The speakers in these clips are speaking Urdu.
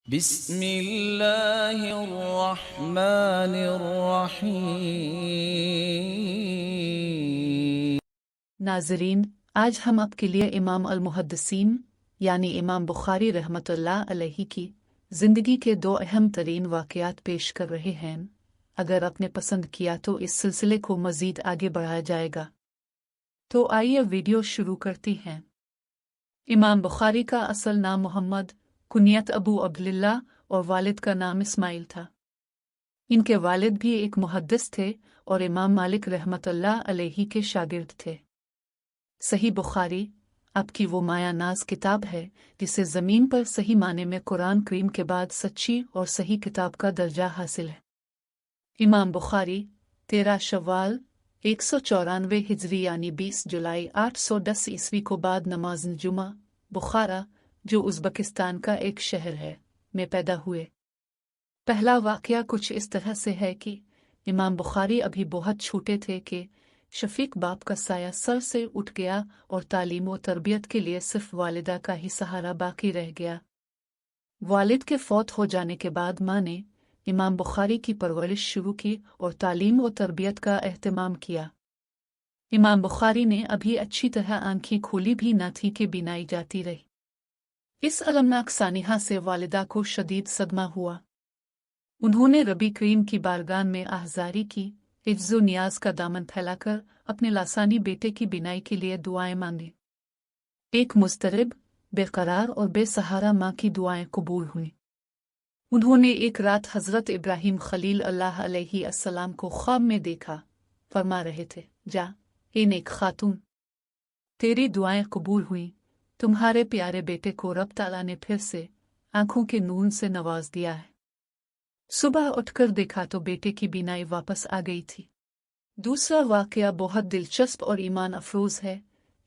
بسم اللہ الرحمن الرحیم۔ ناظرین، آج ہم آپ کے لیے امام المحدثین یعنی امام بخاری رحمۃ اللہ علیہ کی زندگی کے دو اہم ترین واقعات پیش کر رہے ہیں۔ اگر آپ نے پسند کیا تو اس سلسلے کو مزید آگے بڑھایا جائے گا۔ تو آئیے ویڈیو شروع کرتی ہیں۔ امام بخاری کا اصل نام محمد، کنیت ابو عبداللہ اور والد کا نام اسماعیل تھا۔ ان کے والد بھی ایک محدث تھے اور امام مالک رحمۃ اللہ علیہ کے شاگرد تھے۔ صحیح بخاری آپ کی وہ مایہ ناز کتاب ہے جسے زمین پر صحیح معنی میں قرآن کریم کے بعد سچی اور صحیح کتاب کا درجہ حاصل ہے۔ امام بخاری 13 شوال 194 ہجری یعنی 20 جولائی 810 عیسوی کو بعد نماز جمعہ بخارا، جو ازبکستان کا ایک شہر ہے، میں پیدا ہوئے۔ پہلا واقعہ کچھ اس طرح سے ہے کہ امام بخاری ابھی بہت چھوٹے تھے کہ شفیق باپ کا سایہ سر سے اٹھ گیا اور تعلیم و تربیت کے لیے صرف والدہ کا ہی سہارا باقی رہ گیا۔ والد کے فوت ہو جانے کے بعد ماں نے امام بخاری کی پرورش شروع کی اور تعلیم و تربیت کا اہتمام کیا۔ امام بخاری نے ابھی اچھی طرح آنکھیں کھولی بھی نہ تھی کہ بینائی جاتی رہی۔ اس المناک سانحہ سے والدہ کو شدید صدمہ ہوا۔ انہوں نے ربی کریم کی بارگاہ میں آہذاری کی، عجز و نیاز کا دامن پھیلا کر اپنے لاسانی بیٹے کی بینائی کے لیے دعائیں مانگیں۔ ایک مضطرب، بے قرار اور بے سہارا ماں کی دعائیں قبول ہوئیں۔ انہوں نے ایک رات حضرت ابراہیم خلیل اللہ علیہ السلام کو خواب میں دیکھا، فرما رہے تھے، جا اے نیک خاتون، تیری دعائیں قبول ہوئیں، تمہارے پیارے بیٹے کو رب تعالیٰ نے پھر سے آنکھوں کے نور سے نواز دیا ہے۔ صبح اٹھ کر دیکھا تو بیٹے کی بینائی واپس آ گئی تھی۔ دوسرا واقعہ بہت دلچسپ اور ایمان افروز ہے۔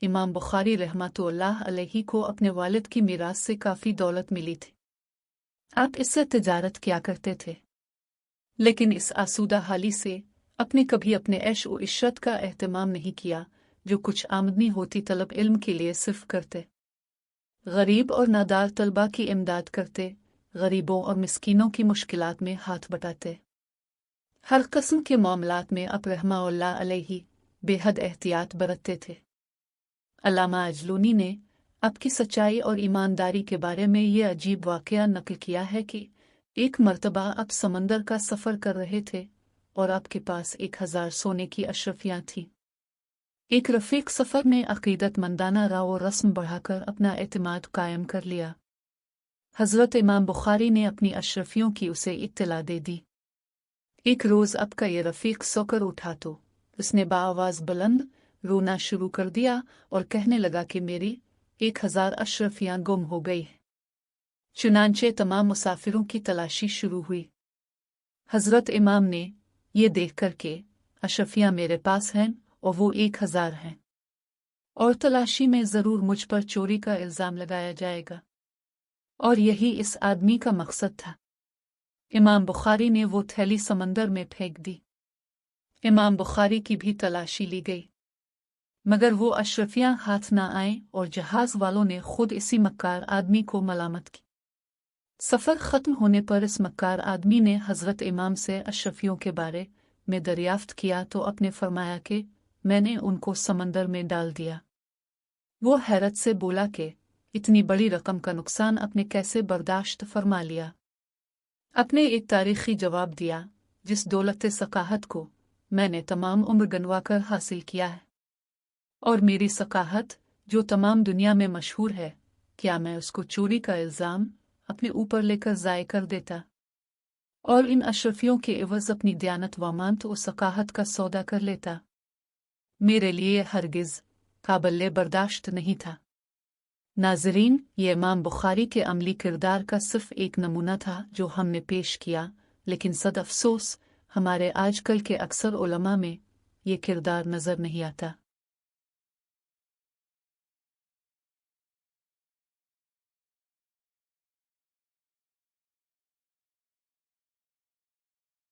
امام بخاری رحمۃ اللہ علیہ کو اپنے والد کی میراث سے کافی دولت ملی تھی۔ آپ اس سے تجارت کیا کرتے تھے، لیکن اس آسودہ حالی سے کبھی اپنے عیش و عشرت کا اہتمام نہیں کیا جو کچھ آمدنی ہوتی طلب علم کے لیے صرف کرتے۔ غریب اور نادار طلبہ کی امداد کرتے، غریبوں اور مسکینوں کی مشکلات میں ہاتھ بٹاتے۔ ہر قسم کے معاملات میں آپ رحمہ اللہ علیہ بے حد احتیاط برتتے تھے۔ علامہ اجلونی نے آپ کی سچائی اور ایمانداری کے بارے میں یہ عجیب واقعہ نقل کیا ہے کہ ایک مرتبہ آپ سمندر کا سفر کر رہے تھے اور آپ کے پاس 1000 سونے کی اشرفیاں تھیں۔ ایک رفیق سفر نے عقیدت مندانہ راو و رسم بڑھا کر اپنا اعتماد قائم کر لیا۔ حضرت امام بخاری نے اپنی اشرفیوں کی اسے اطلاع دے دی۔ ایک روز آپ کا یہ رفیق سو کر اٹھا تو اس نے بآواز بلند رونا شروع کر دیا اور کہنے لگا کہ میری 1000 اشرفیاں گم ہو گئی ہیں۔ چنانچہ تمام مسافروں کی تلاشی شروع ہوئی۔ حضرت امام نے یہ دیکھ کر کہ اشرفیاں میرے پاس ہیں اور وہ 1000 ہیں، اور تلاشی میں ضرور مجھ پر چوری کا الزام لگایا جائے گا، اور یہی اس آدمی کا مقصد تھا۔ امام بخاری نے وہ تھیلی سمندر میں پھینک دی۔ امام بخاری کی بھی تلاشی لی گئی، مگر وہ اشرفیاں ہاتھ نہ آئیں اور جہاز والوں نے خود اسی مکار آدمی کو ملامت کی۔ سفر ختم ہونے پر اس مکار آدمی نے حضرت امام سے اشرفیوں کے بارے میں دریافت کیا تو آپ نے فرمایا کہ میں نے ان کو سمندر میں ڈال دیا۔ وہ حیرت سے بولا کہ اتنی بڑی رقم کا نقصان آپ نے کیسے برداشت فرما لیا؟ آپ نے ایک تاریخی جواب دیا، جس دولت ثقافت کو میں نے تمام عمر گنوا کر حاصل کیا ہے، اور میری ثقافت جو تمام دنیا میں مشہور ہے، کیا میں اس کو چوری کا الزام اپنے اوپر لے کر ضائع کر دیتا اور ان اشرفیوں کے عوض اپنی دیانت وامانت و ثقافت کا سودا کر لیتا؟ میرے لیے ہرگز قابل برداشت نہیں تھا۔ ناظرین، یہ امام بخاری کے عملی کردار کا صرف ایک نمونہ تھا جو ہم نے پیش کیا، لیکن صد افسوس ہمارے آج کل کے اکثر علماء میں یہ کردار نظر نہیں آتا۔